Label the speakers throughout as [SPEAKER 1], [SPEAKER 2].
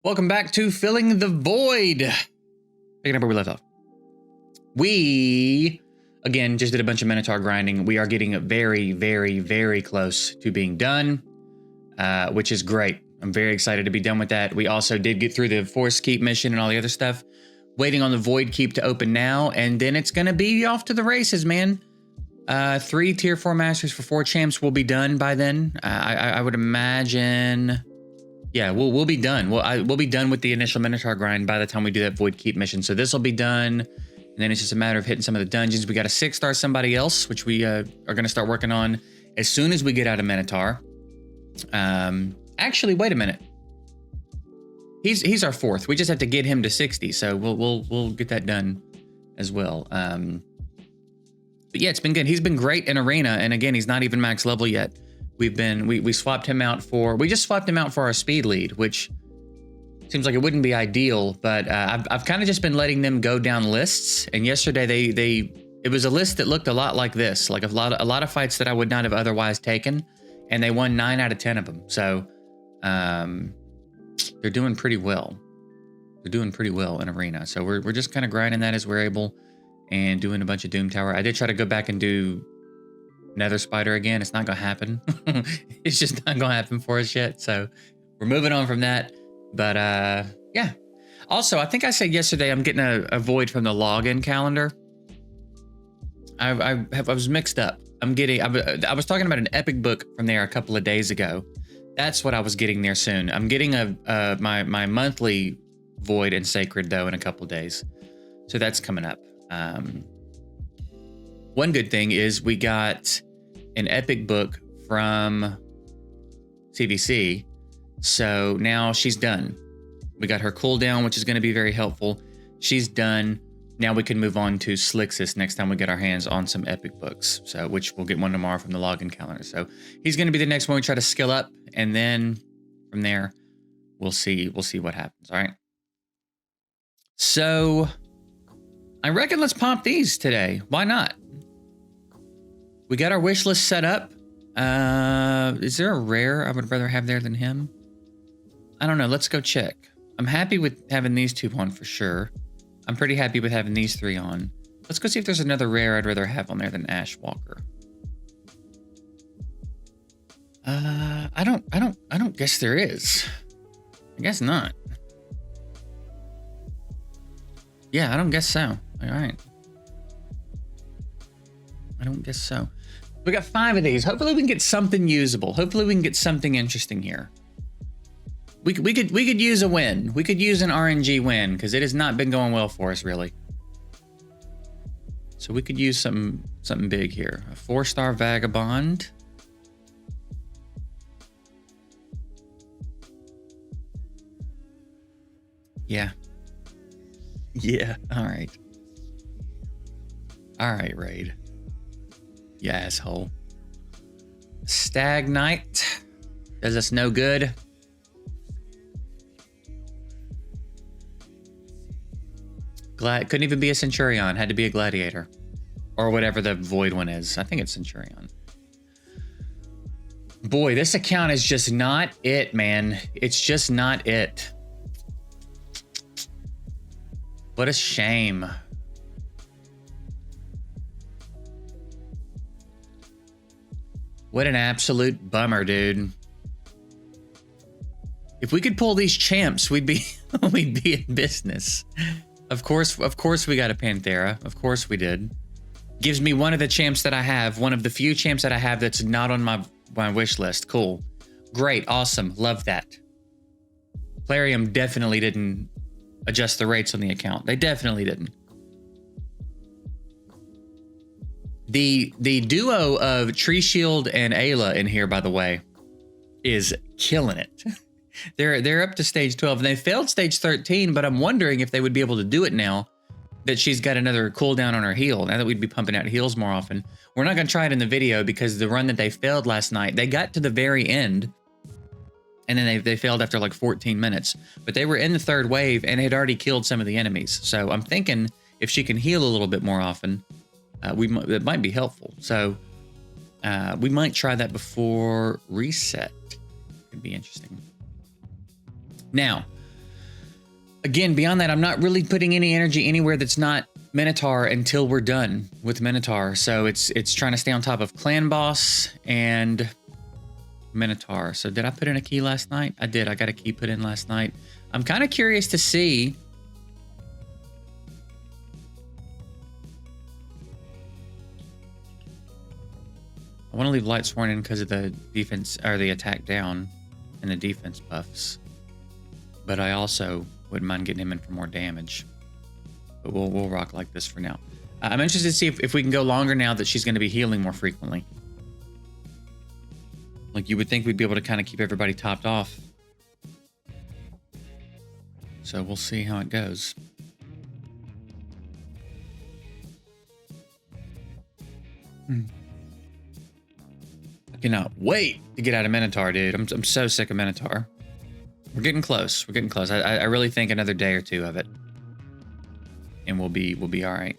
[SPEAKER 1] Welcome back to Filling the Void. Picking up where we left off. We, again, just did a bunch of Minotaur grinding. We are getting very, very, very close to being done, which is great. I'm very excited to be done with that. We also did get through the Forest Keep mission and all the other stuff. Waiting on the Void Keep to open now, and then it's going to be off to the races, man. 3 tier 4 masters for 4 champs will be done by then. I would imagine... Yeah, we'll be done. We'll be done with the initial Minotaur grind by the time we do that Void Keep mission. So this will be done, and then it's just a matter of hitting some of the dungeons. We got a 6-star somebody else, which we are going to start working on as soon as we get out of Minotaur. Actually, wait a minute. He's our 4th. We just have to get him to 60, so we'll get that done as well. But yeah, it's been good. He's been great in arena, and again, he's not even max level yet. We swapped him out for, we just swapped him out for our speed lead, which seems like it wouldn't be ideal, but I've kind of just been letting them go down lists. And yesterday it was a list that looked a lot like this, like a lot of fights that I would not have otherwise taken, and they won 9 out of 10 of them. So they're doing pretty well. They're doing pretty well in arena. So we're just kind of grinding that as we're able and doing a bunch of Doom Tower. I did try to go back and do Nether Spider again. It's not gonna happen. It's just not gonna happen for us yet. So we're moving on from that. But yeah. Also, I think I said yesterday I'm getting a void from the login calendar. I was mixed up. I was talking about an epic book from there a couple of days ago. That's what I was getting there soon. I'm getting my monthly void and sacred though in a couple of days. So that's coming up. One good thing is we got an epic book from CVC. So now she's done. We got her cooldown, which is going to be very helpful. She's done. Now we can move on to Slixus next time we get our hands on some epic books. So, which we'll get one tomorrow from the login calendar. So he's going to be the next one we try to skill up. And then from there, we'll see what happens. All right. So I reckon let's pop these today. Why not? We got our wish list set up. Is there a rare I would rather have there than him? I don't know. Let's go check. I'm happy with having these 2 on for sure. I'm pretty happy with having these 3 on. Let's go see if there's another rare I'd rather have on there than Ash Walker. I don't guess there is. I guess not. Yeah, I don't guess so. All right. I don't guess so. We got 5 of these. Hopefully we can get something usable. Hopefully we can get something interesting here. We could use a win. We could use an RNG win because it has not been going well for us really. So we could use something big here. A 4-star Vagabond. Yeah. Yeah. All right. All right, Raid. You asshole. Stag Knight does us no good. Couldn't even be a Centurion. Had to be a Gladiator. Or whatever the Void one is. I think it's Centurion. Boy, this account is just not it, man. It's just not it. What a shame. What an absolute bummer, dude. If we could pull these champs, we'd be in business. Of course we got a Panthera. Of course we did. Gives me one of the champs that I have, one of the few champs that I have that's not on my wish list. Cool. Great, awesome, love that. Plarium definitely didn't adjust the rates on the account. They definitely didn't. The duo of Tree Shield and Ayla in here, by the way, is killing it. They're up to stage 12 and they failed stage 13, but I'm wondering if they would be able to do it now that she's got another cooldown on her heal. Now that we'd be pumping out heals more often. We're not going to try it in the video because the run that they failed last night, they got to the very end and then they failed after like 14 minutes, but they were in the 3rd wave and had already killed some of the enemies. So I'm thinking if she can heal a little bit more often, it might be helpful. So we might try that before reset. Could be interesting. Now, again, beyond that, I'm not really putting any energy anywhere that's not Minotaur until we're done with Minotaur. So it's trying to stay on top of Clan Boss and Minotaur. So did I put in a key last night? I did. I got a key put in last night. I'm kind of curious to see. I want to leave Lightsworn in because of the defense or the attack down and the defense buffs. But I also wouldn't mind getting him in for more damage. But we'll rock like this for now. I'm interested to see if we can go longer now that she's going to be healing more frequently. Like you would think we'd be able to kind of keep everybody topped off. So we'll see how it goes. I cannot wait to get out of Minotaur, dude. I'm so sick of Minotaur. We're getting close. We're getting close. I really think another day or two of it, and we'll be all right.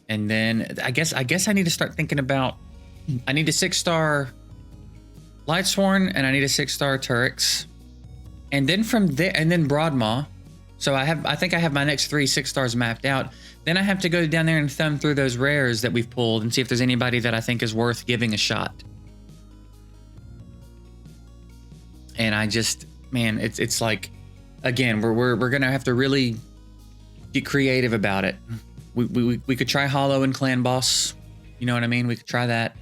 [SPEAKER 1] And then I guess I need to start thinking about. I need a 6-star Lightsworn, and I need a 6-star Turix, and then from there, and then Broadmaw. So I think I have my next 3 6-stars mapped out. Then I have to go down there and thumb through those rares that we've pulled and see if there's anybody that I think is worth giving a shot. And I just, man, it's like, again, we're gonna have to really get creative about it. We could try Hollow and Clan Boss, you know what I mean? We could try that.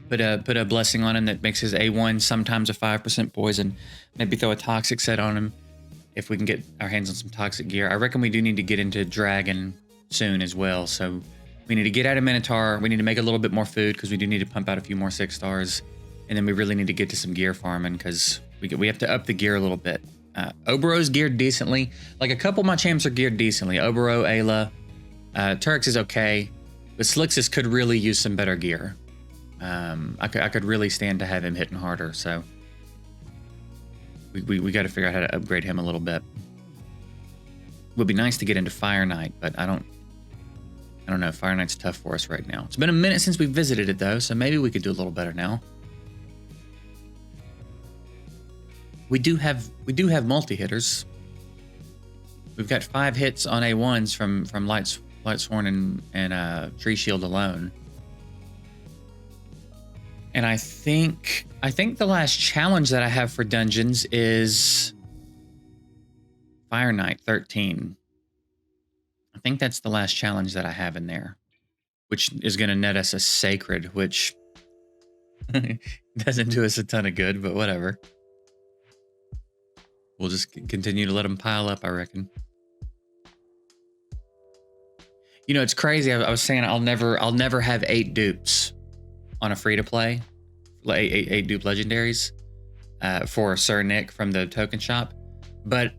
[SPEAKER 1] Put a blessing on him that makes his A1 sometimes a 5% poison. Maybe throw a toxic set on him if we can get our hands on some toxic gear. I reckon we do need to get into Dragon soon as well. So we need to get out of Minotaur. We need to make a little bit more food because we do need to pump out a few more 6-stars. And then we really need to get to some gear farming because we have to up the gear a little bit. Obero's geared decently. Like a couple of my champs are geared decently. Obero, Ayla, Turks is okay. But Slixus could really use some better gear. I could really stand to have him hitting harder. So we got to figure out how to upgrade him a little bit. It would be nice to get into Fire Knight, but I don't know. Fire Knight's tough for us right now. It's been a minute since we visited it though, so maybe we could do a little better now. We do have multi-hitters. We've got 5 hits on A1s from Lightsworn and Tree Shield alone. And I think the last challenge that I have for dungeons is Fire Knight 13. I think that's the last challenge that I have in there, which is going to net us a Sacred, which doesn't do us a ton of good, but whatever. We'll just continue to let them pile up, I reckon. You know, it's crazy. I was saying I'll never have 8 dupes on a free-to-play, 8 dupe legendaries for Sir Nick from the token shop. But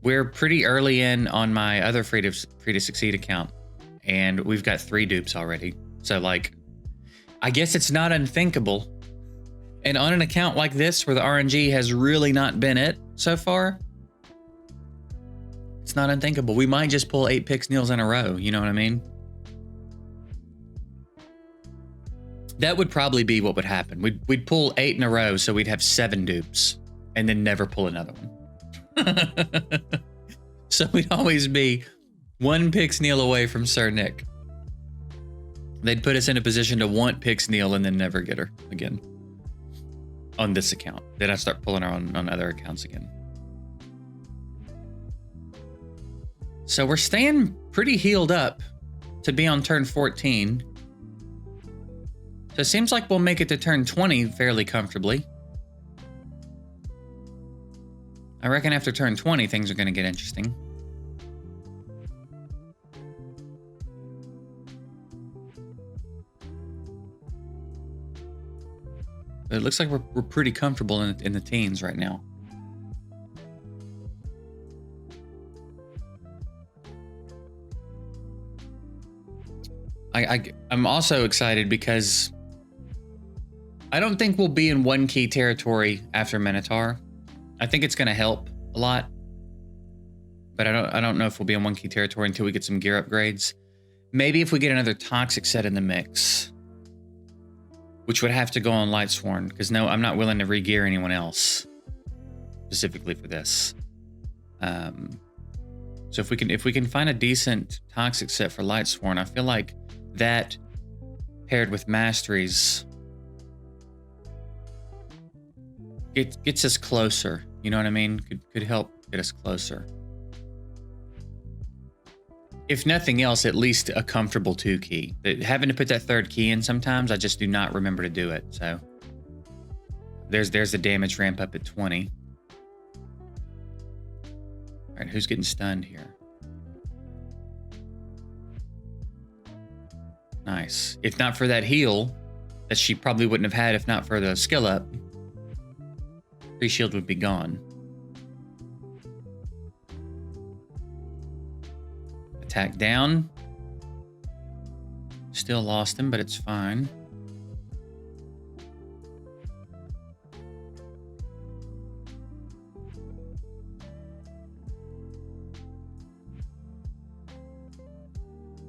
[SPEAKER 1] we're pretty early in on my other free to succeed account, and we've got 3 dupes already. So like, I guess it's not unthinkable. And on an account like this, where the RNG has really not been it so far, it's not unthinkable. We might just pull 8 Pixneals in a row. You know what I mean? That would probably be what would happen. We'd pull 8 in a row, so we'd have 7 dupes, and then never pull another one. So we'd always be 1 Pixneal away from Sir Nick. They'd put us in a position to want Pixneal and then never get her again. On this account. Then I start pulling her on other accounts again. So we're staying pretty healed up to be on turn 14. So it seems like we'll make it to turn 20 fairly comfortably. I reckon after turn 20, things are going to get interesting. But it looks like we're pretty comfortable in the teens right now. I'm also excited because I don't think we'll be in 1 key territory after Minotaur. I think it's going to help a lot, but I don't know if we'll be in 1 key territory until we get some gear upgrades. Maybe if we get another toxic set in the mix. which would have to go on Lightsworn, because no, I'm not willing to re-gear anyone else specifically for this. So if we can find a decent toxic set for Lightsworn, I feel like that paired with masteries gets us closer. You know what I mean? Could help get us closer. If nothing else, at least a comfortable 2 key. Having to put that 3rd key in sometimes, I just do not remember to do it. So there's the damage ramp up at 20. All right, who's getting stunned here? Nice. If not for that heal that she probably wouldn't have had if not for the skill up, 3 shield would be gone. Attack down. Still lost him, but it's fine.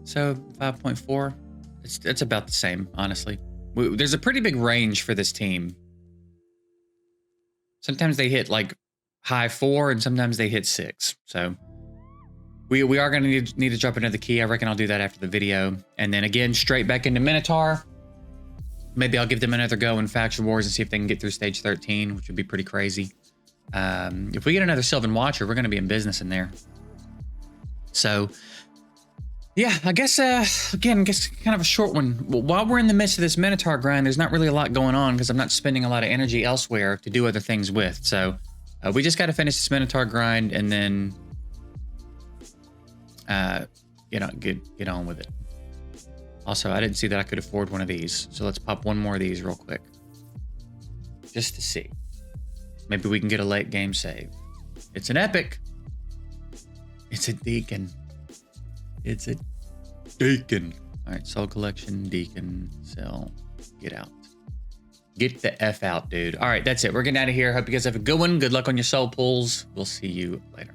[SPEAKER 1] So 5.4, it's about the same, honestly. There's a pretty big range for this team. Sometimes they hit like high 4 and sometimes they hit 6. So we are going to need to drop another key. I reckon I'll do that after the video. And then again, straight back into Minotaur. Maybe I'll give them another go in Faction Wars and see if they can get through stage 13, which would be pretty crazy. If we get another Sylvan Watcher, we're going to be in business in there. So yeah, I guess, again, kind of a short one. While we're in the midst of this Minotaur grind, there's not really a lot going on because I'm not spending a lot of energy elsewhere to do other things with. So we just got to finish this Minotaur grind and then, get on with it. Also, I didn't see that I could afford one of these. So let's pop one more of these real quick. Just to see. Maybe we can get a late game save. It's an epic. It's a Deacon. It's a Deacon. All right, Soul Collection, Deacon, sell, get out. Get the F out, dude. All right, that's it. We're getting out of here. Hope you guys have a good one. Good luck on your soul pulls. We'll see you later.